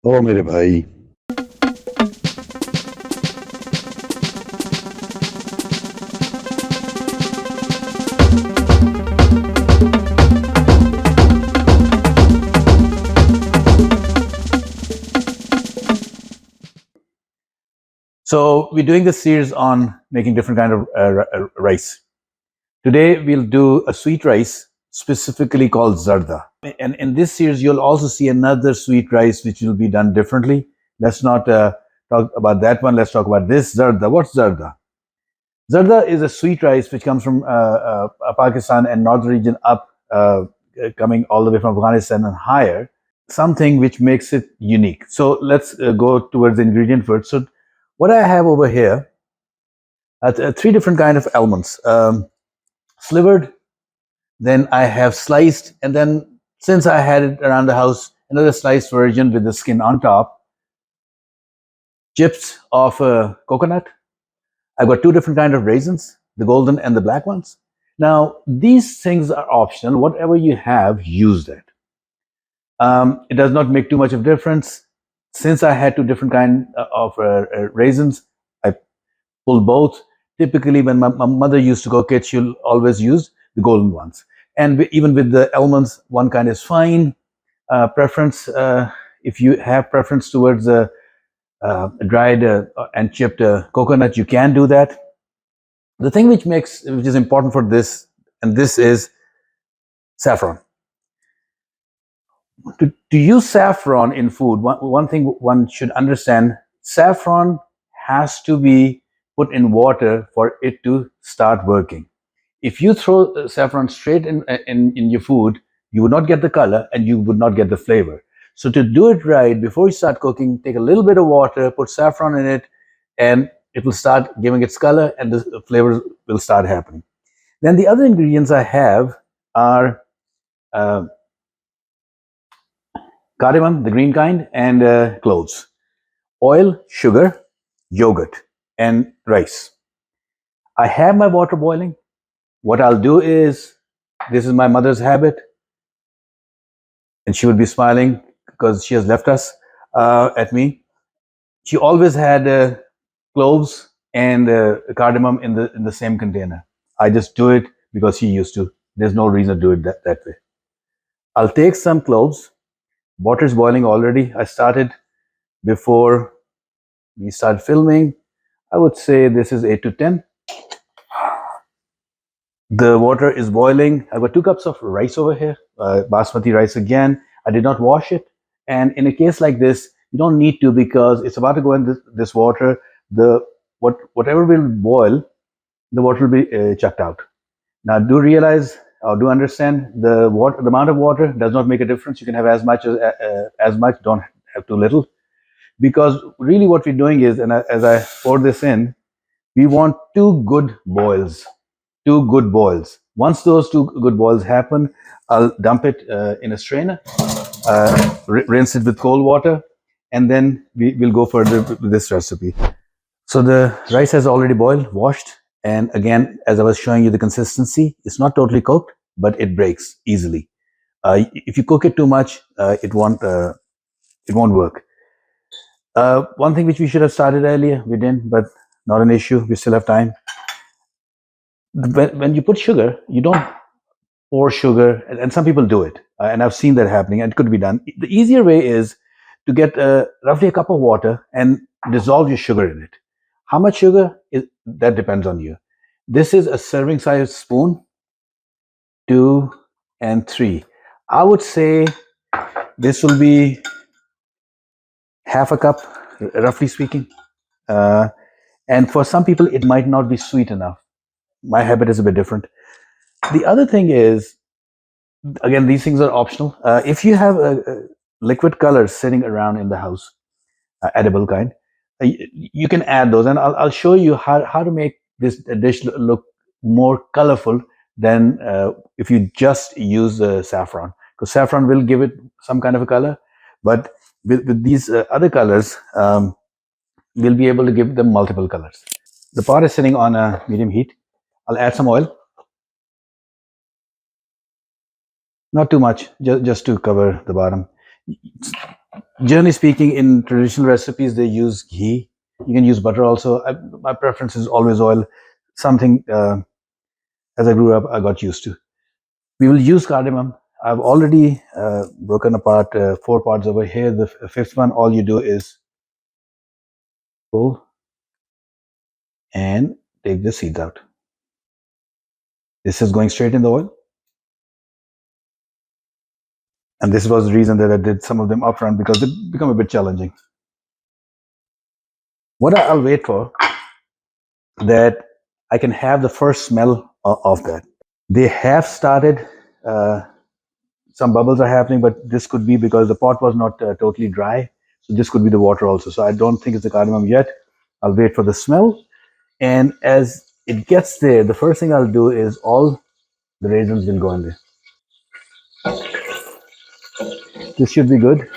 ओ मेरे भाई। So we're doing this series on making different kind of rice. Today we'll do a sweet rice specifically called Zarda. And in this series you'll also see another sweet rice which will be done differently. Let's not talk about that one. Let's talk about this Zarda. What's Zarda? Zarda is a sweet rice which comes from Pakistan and northern region up, coming all the way from Afghanistan and higher. Something which makes it unique. So let's go towards the ingredient first. So what I have over here are three different kind of almonds, slivered, then I have sliced, and then since I had it around the house, another sliced version with the skin on top, chips of coconut. I've got two different kind of raisins, the golden and the black ones. Now these things are optional. Whatever you have, use that. It does not make too much of difference. Since I had two different kind of raisins, I pulled both. Typically, when my mother used to cook it, she'll always use the golden ones. And even with the almonds, one kind is fine. Preference, if you have preference towards dried and chipped coconut, you can do that. The thing which is important for this, and this is saffron. To use saffron in food, one thing one should understand, saffron has to be put in water for it to start working. If you throw saffron straight in your food, you would not get the color and you would not get the flavor. So to do it right, before you start cooking, take a little bit of water, put saffron in it, and it will start giving its color and the flavors will start happening. Then the other ingredients I have are cardamom, the green kind, and cloves, oil, sugar, yogurt, and rice. I have my water boiling. What I'll do is, this is my mother's habit, and she would be smiling because she has left us at me. She always had cloves and cardamom in the same container. I just do it because she used to. There's no reason to do it that way. I'll take some cloves. Water is boiling already. I started before we start filming. I would say this is 8 to 10. The water is boiling. I've got 2 cups of rice over here, basmati rice again. I did not wash it. And in a case like this, you don't need to, because it's about to go in this water. Whatever will boil, the water will be chucked out. Now, do realize or do understand, the amount of water does not make a difference. You can have as much, don't have too little. Because really what we're doing is, and as I pour this in, we want 2 good boils. 2 good boils. Once those 2 good boils happen, I'll dump it in a strainer, rinse it with cold water, and then we'll go further with this recipe. So the rice has already boiled, washed, and again, as I was showing you the consistency, it's not totally cooked, but it breaks easily. If you cook it too much, it won't work. One thing which we should have started earlier, we didn't, but not an issue. We still have time. When you put sugar, you don't pour sugar, and some people do it, and I've seen that happening, and it could be done. The easier way is to get roughly a cup of water and dissolve your sugar in it. How much sugar? That depends on you. This is a serving size spoon, 2 and 3. I would say this will be half a cup, roughly speaking. And for some people, it might not be sweet enough. My habit is a bit different. The other thing is, again, these things are optional. If you have liquid colors sitting around in the house, edible kind, you can add those, and I'll show you how to make this dish look more colorful than if you just use saffron, because saffron will give it some kind of a color, but with these other colors, we'll be able to give them multiple colors. The pot is sitting on a medium heat. I'll add some oil, not too much, just to cover the bottom. Generally speaking, in traditional recipes, they use ghee. You can use butter also. My preference is always oil. Something as I grew up, I got used to. We will use cardamom. I've already broken apart 4 parts over here. The fifth one, all you do is pull and take the seeds out. This is going straight in the oil. And this was the reason that I did some of them upfront, because they become a bit challenging. What I'll wait for, that I can have the first smell of that. They have started, some bubbles are happening, but this could be because the pot was not totally dry. So this could be the water also. So I don't think it's the cardamom yet. I'll wait for the smell. And as it gets there, the first thing I'll do is all the raisins will go in there. This should be good.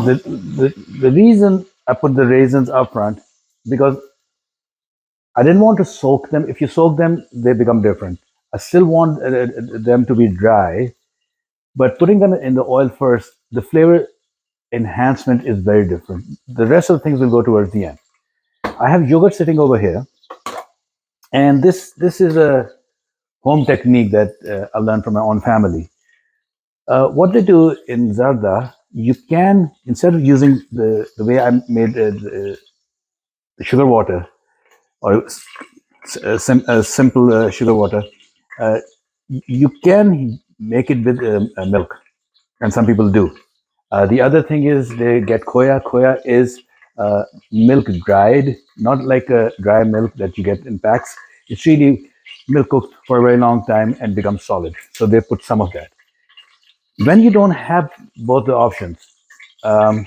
The reason I put the raisins up front, because I didn't want to soak them. If you soak them, they become different. I still want them to be dry, but putting them in the oil first, the flavor enhancement is very different. The rest of the things will go towards the end. I have yogurt sitting over here, and this is a home technique that I learned from my own family. What they do in Zarda, you can, instead of using the way I made the sugar water, or simple sugar water, uh, you can make it with milk, and some people do. The other thing is they get khoya. Khoya is milk dried, not like a dry milk that you get in packs. It's really milk cooked for a very long time and becomes solid. So they put some of that. When you don't have both the options, um,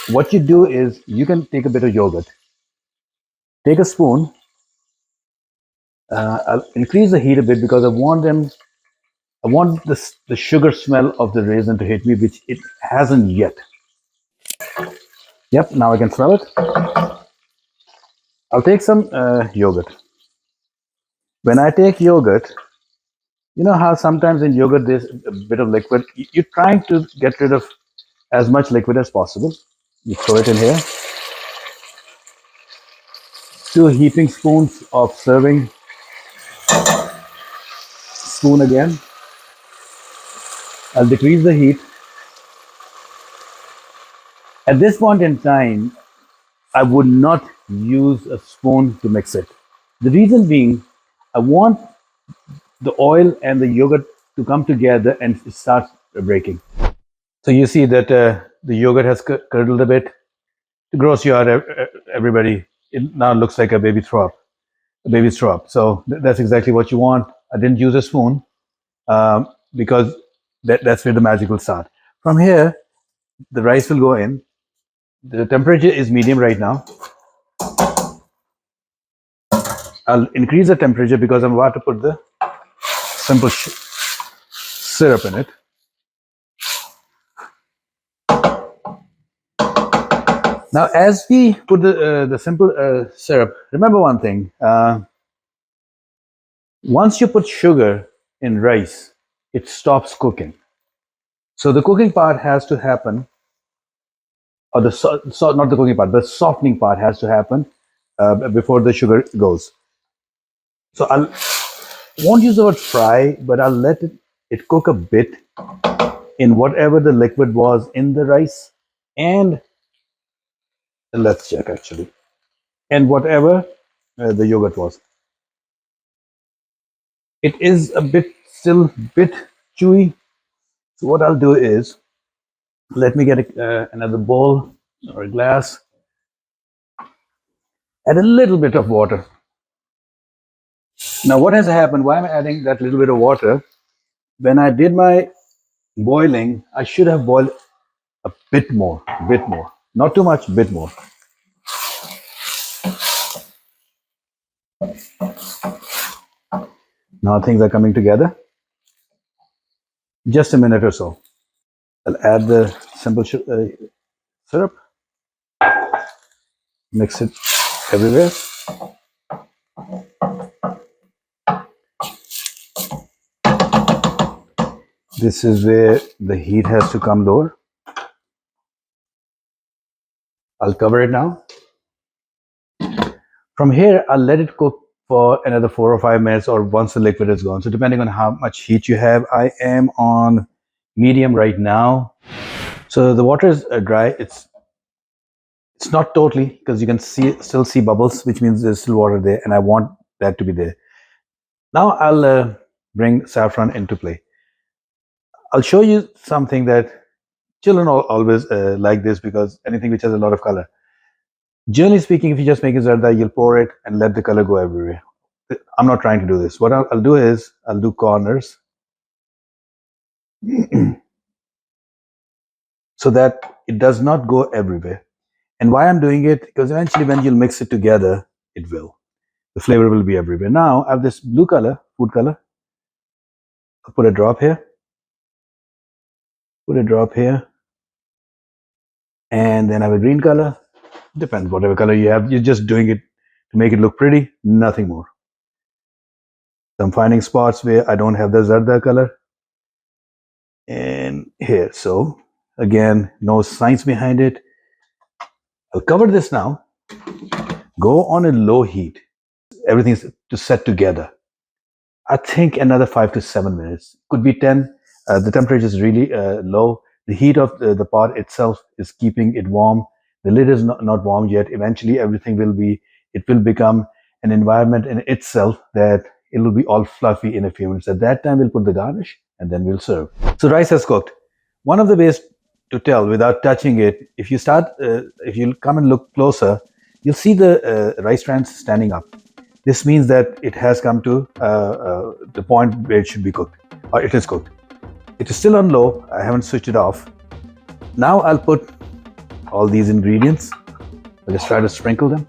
what you do is you can take a bit of yogurt, take a spoon. I'll increase the heat a bit because I want the sugar smell of the raisin to hit me, which it hasn't yet. Yep, now I can smell it. I'll take some yogurt. When I take yogurt, you know how sometimes in yogurt there's a bit of liquid. You're trying to get rid of as much liquid as possible. You throw it in here. 2 heaping spoons of serving spoon again. I'll decrease the heat. At this point in time, I would not use a spoon to mix it. The reason being, I want the oil and the yogurt to come together and start breaking. So you see that the yogurt has curdled a bit. To gross you out, everybody, it now looks like a baby's throw up. So that's exactly what you want. I didn't use a spoon because that's where the magic will start. From here, the rice will go in. The temperature is medium right now. I'll increase the temperature because I'm about to put the simple syrup in it. Now, as we put the simple syrup, remember one thing. Once you put sugar in rice, it stops cooking. So the cooking part has to happen, or not the cooking part, the softening part has to happen before the sugar goes. So I won't use the word fry, but I'll let it cook a bit in whatever the liquid was in the rice, and let's check actually, and whatever the yogurt was. It is a bit still bit chewy. So what I'll do is, let me get another bowl or a glass, add a little bit of water. Now what has happened, why I'm adding that little bit of water, when I did my boiling, I should have boiled a bit more, not too much, bit more. Now things are coming together. Just a minute or so. I'll add the simple syrup, mix it everywhere. This is where the heat has to come lower. I'll cover it now. From here, I'll let it cook for another 4 or 5 minutes, or once the liquid is gone. So depending on how much heat you have, I am on medium right now. So the water is dry. It's not totally, because you can still see bubbles, which means there's still water there, and I want that to be there. Now I'll bring saffron into play. I'll show you something that children always like this, because anything which has a lot of color. Generally speaking, if you just make a zarda, you'll pour it and let the color go everywhere. I'm not trying to do this. What I'll do is, I'll do corners so that it does not go everywhere. And why I'm doing it, because eventually when you'll mix it together, it will. The flavor will be everywhere. Now I have this blue color, food color. I'll put a drop here. Put a drop here. And then I have a green color. Depends, whatever color you have. You're just doing it to make it look pretty, nothing more. So I'm finding spots where I don't have the zarda color. And here, so again, no science behind it. I'll cover this now. Go on a low heat. Everything's to set together. I think another 5 to 7 minutes. Could be 10. The temperature is really low. The heat of the pot itself is keeping it warm. The lid is not warm yet. Eventually everything it will become an environment in itself that it will be all fluffy in a few minutes. At that time, we'll put the garnish and then we'll serve. So rice has cooked. One of the ways to tell without touching it, if you come and look closer, you'll see the rice strands standing up. This means that it has come to the point where it should be cooked, or it is cooked. It is still on low. I haven't switched it off. Now I'll put all these ingredients. I'll just try to sprinkle them.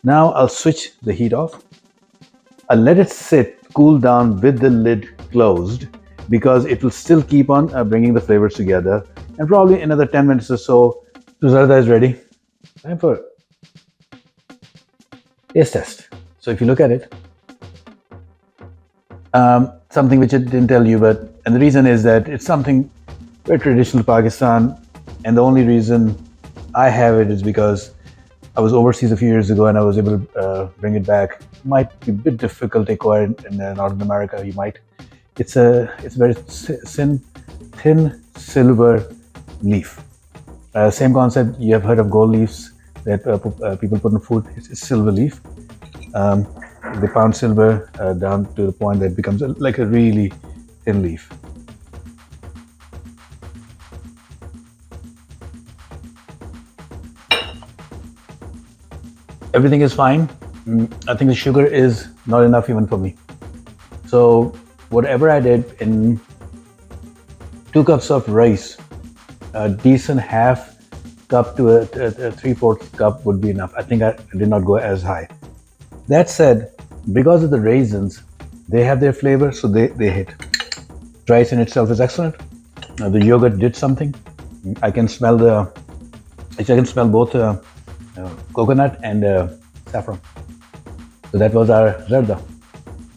Now I'll switch the heat off. I'll let it sit, cool down with the lid closed, because it will still keep on bringing the flavors together. And probably another 10 minutes or so, the zarda is ready. Time for taste test. So if you look at it, something which I didn't tell you, and the reason is that it's something very traditional to Pakistan, and the only reason I have it is because I was overseas a few years ago and I was able to bring it back. It might be a bit difficult to acquire in Northern America. You might. It's a very thin silver leaf. Same concept. You have heard of gold leaves that people put in food. It's silver leaf. They pound silver down to the point that it becomes like a really thin leaf. Everything is fine. I think the sugar is not enough even for me. So whatever I did, in 2 cups of rice, a decent half cup to a 3/4 cup would be enough. I think I did not go as high. That said, because of the raisins, they have their flavor, so they hit. Rice in itself is excellent. The yogurt did something. I can smell both coconut and saffron. So that was our zarda.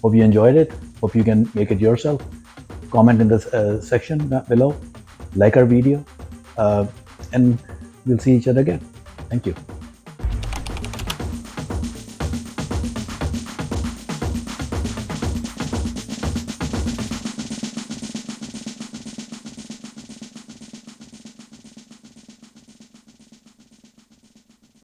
Hope you enjoyed it. Hope you can make it yourself. Comment in the section below. Like our video. And we'll see each other again. Thank you.